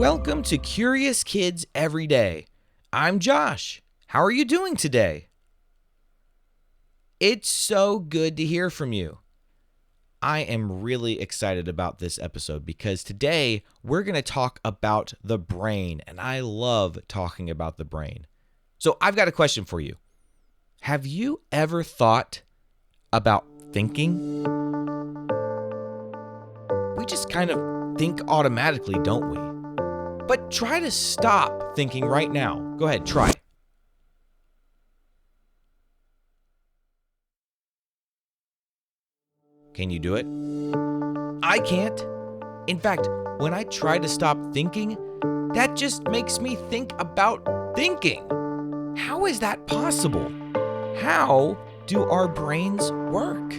Welcome to Curious Kids Every Day. I'm Josh. How are you doing today? It's so good to hear from you. I am really excited about this episode because today we're going to talk about the brain, and I love talking about the brain. So I've got a question for you. Have you ever thought about thinking? We just kind of think automatically, don't we? But try to stop thinking right now. Go ahead, try. Can you do it? I can't. In fact, when I try to stop thinking, that just makes me think about thinking. How is that possible? How do our brains work?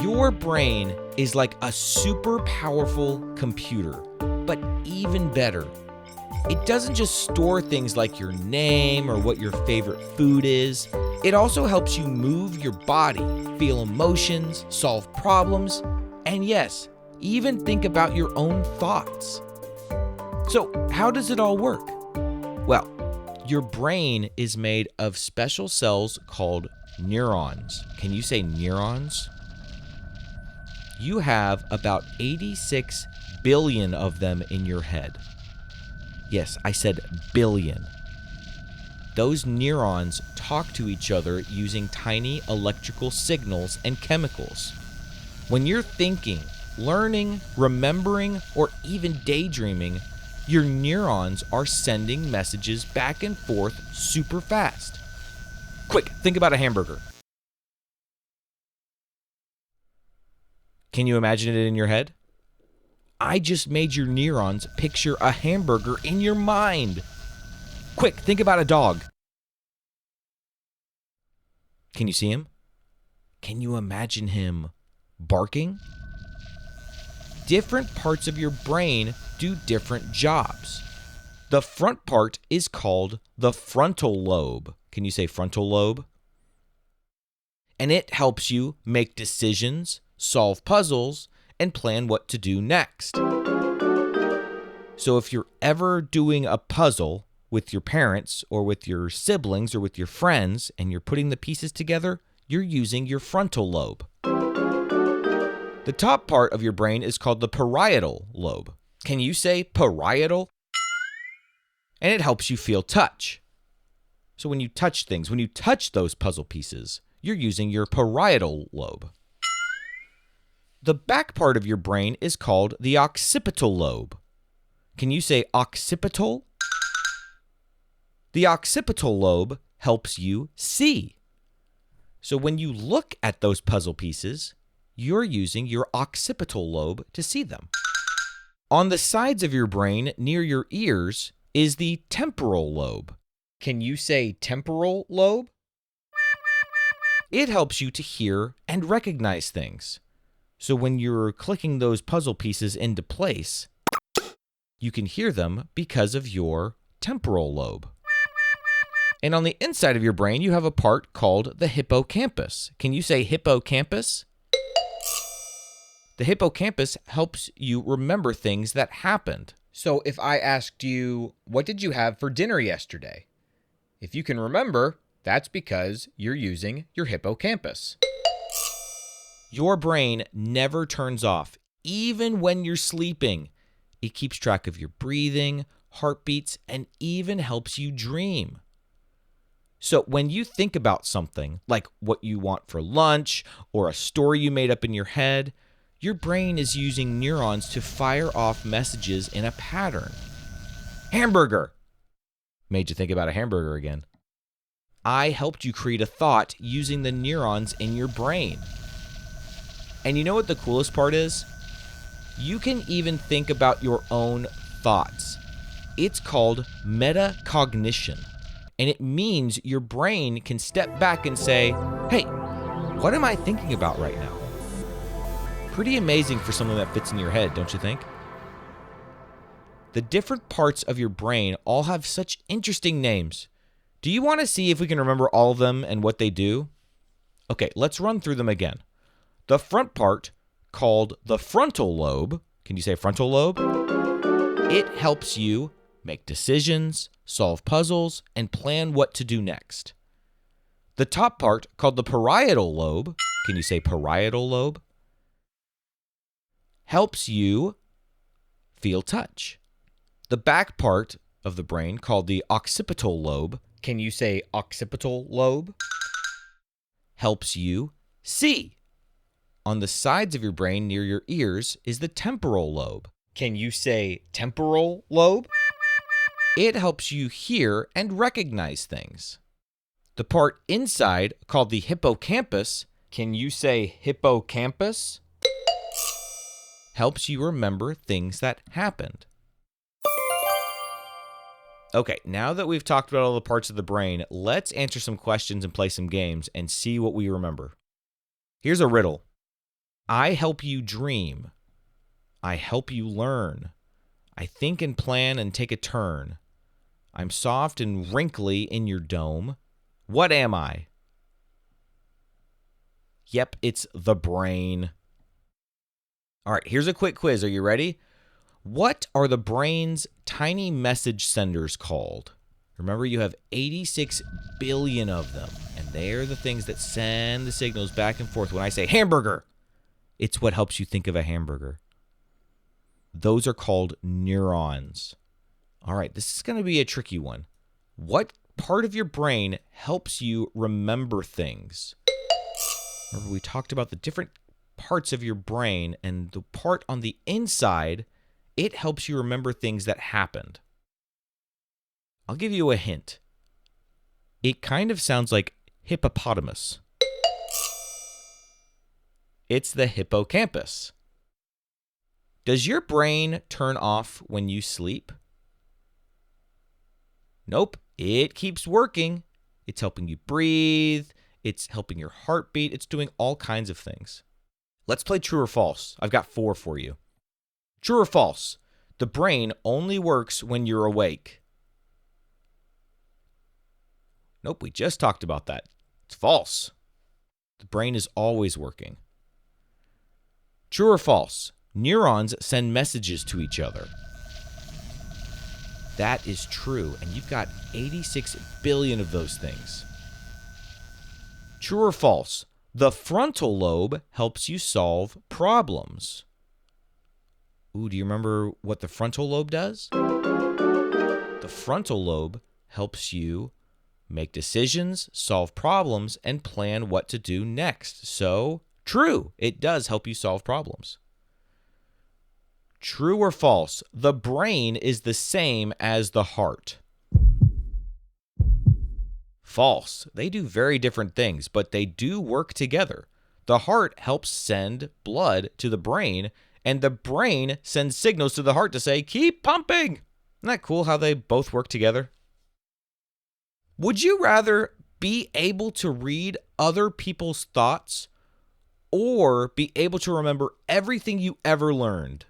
Your brain is like a super powerful computer, but even better. It doesn't just store things like your name or what your favorite food is. It also helps you move your body, feel emotions, solve problems, and yes, even think about your own thoughts. So, how does it all work? Well, your brain is made of special cells called neurons. Can you say neurons? You have about 86 billion of them in your head. Yes, I said billion. Those neurons talk to each other using tiny electrical signals and chemicals. When you're thinking, learning, remembering, or even daydreaming, your neurons are sending messages back and forth super fast. Quick, think about a hamburger. Can you imagine it in your head? I just made your neurons picture a hamburger in your mind. Quick, think about a dog. Can you see him? Can you imagine him barking? Different parts of your brain do different jobs. The front part is called the frontal lobe. Can you say frontal lobe? And it helps you make decisions, solve puzzles, and plan what to do next. So if you're ever doing a puzzle with your parents or with your siblings or with your friends and you're putting the pieces together, you're using your frontal lobe. The top part of your brain is called the parietal lobe. Can you say parietal? And it helps you feel touch. So when you touch things, when you touch those puzzle pieces, you're using your parietal lobe. The back part of your brain is called the occipital lobe. Can you say occipital? The occipital lobe helps you see. So when you look at those puzzle pieces, you're using your occipital lobe to see them. On the sides of your brain, near your ears, is the temporal lobe. Can you say temporal lobe? It helps you to hear and recognize things. So when you're clicking those puzzle pieces into place, you can hear them because of your temporal lobe. And on the inside of your brain, you have a part called the hippocampus. Can you say hippocampus? The hippocampus helps you remember things that happened. So if I asked you, what did you have for dinner yesterday? If you can remember, that's because you're using your hippocampus. Your brain never turns off, even when you're sleeping. It keeps track of your breathing, heartbeats, and even helps you dream. So when you think about something, like what you want for lunch or a story you made up in your head, your brain is using neurons to fire off messages in a pattern. Hamburger! Made you think about a hamburger again. I helped you create a thought using the neurons in your brain. And you know what the coolest part is? You can even think about your own thoughts. It's called metacognition. And it means your brain can step back and say, hey, what am I thinking about right now? Pretty amazing for something that fits in your head, don't you think? The different parts of your brain all have such interesting names. Do you want to see if we can remember all of them and what they do? Okay, let's run through them again. The front part called the frontal lobe. Can you say frontal lobe? It helps you make decisions, solve puzzles, and plan what to do next. The top part, called the parietal lobe, can you say parietal lobe? Helps you feel touch. The back part of the brain, called the occipital lobe, can you say occipital lobe? Helps you see. On the sides of your brain near your ears is the temporal lobe. Can you say temporal lobe? It helps you hear and recognize things. The part inside, called the hippocampus, can you say hippocampus? Helps you remember things that happened. Okay, now that we've talked about all the parts of the brain, let's answer some questions and play some games and see what we remember. Here's a riddle. I help you dream. I help you learn. I think and plan and take a turn. I'm soft and wrinkly in your dome. What am I? Yep, it's the brain. All right, here's a quick quiz. Are you ready? What are the brain's tiny message senders called? Remember, you have 86 billion of them, and they're the things that send the signals back and forth. When I say hamburger, it's what helps you think of a hamburger. Those are called neurons. All right, this is going to be a tricky one. What part of your brain helps you remember things? Remember, we talked about the different parts of your brain, and the part on the inside, it helps you remember things that happened. I'll give you a hint. It kind of sounds like hippopotamus. It's the hippocampus. Does your brain turn off when you sleep? Nope, it keeps working. It's helping you breathe. It's helping your heartbeat. It's doing all kinds of things. Let's play true or false. I've got 4 for you. True or false? The brain only works when you're awake. Nope, we just talked about that. It's false. The brain is always working. True or false? Neurons send messages to each other. That is true, and you've got 86 billion of those things. True or false? The frontal lobe helps you solve problems. Ooh, do you remember what the frontal lobe does? The frontal lobe helps you make decisions, solve problems, and plan what to do next. So, true, it does help you solve problems. True or false? The brain is the same as the heart. False. They do very different things, but they do work together. The heart helps send blood to the brain, and the brain sends signals to the heart to say, keep pumping. Isn't that cool how they both work together? Would you rather be able to read other people's thoughts or be able to remember everything you ever learned?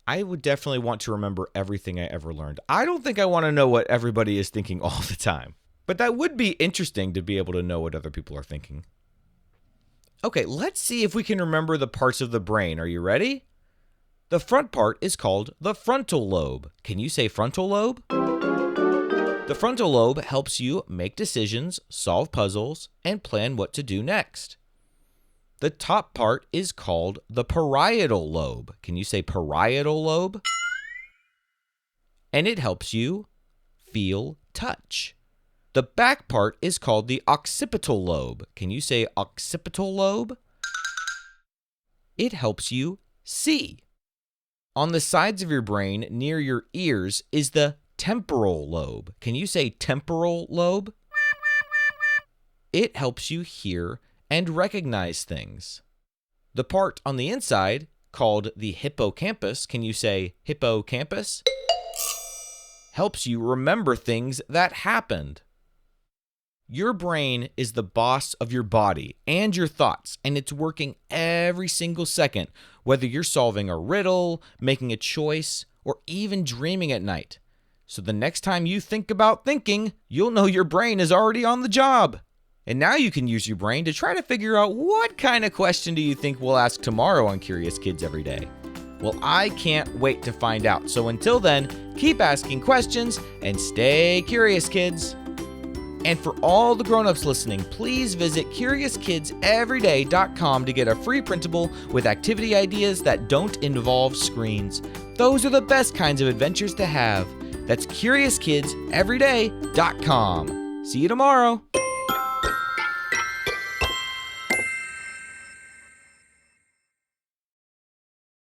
I would definitely want to remember everything I ever learned. I don't think I want to know what everybody is thinking all the time. But that would be interesting to be able to know what other people are thinking. Okay, let's see if we can remember the parts of the brain. Are you ready? The front part is called the frontal lobe. Can you say frontal lobe? The frontal lobe helps you make decisions, solve puzzles, and plan what to do next. The top part is called the parietal lobe. Can you say parietal lobe? And it helps you feel touch. The back part is called the occipital lobe. Can you say occipital lobe? It helps you see. On the sides of your brain near your ears is the temporal lobe. Can you say temporal lobe? It helps you hear and recognize things. The part on the inside, called the hippocampus, can you say hippocampus? Helps you remember things that happened. Your brain is the boss of your body and your thoughts, and it's working every single second, whether you're solving a riddle, making a choice, or even dreaming at night. So the next time you think about thinking, you'll know your brain is already on the job. And now you can use your brain to try to figure out what kind of question do you think we'll ask tomorrow on Curious Kids Every Day. Well, I can't wait to find out. So until then, keep asking questions and stay curious, kids. And for all the grown-ups listening, please visit CuriousKidsEveryday.com to get a free printable with activity ideas that don't involve screens. Those are the best kinds of adventures to have. That's CuriousKidsEveryday.com. See you tomorrow.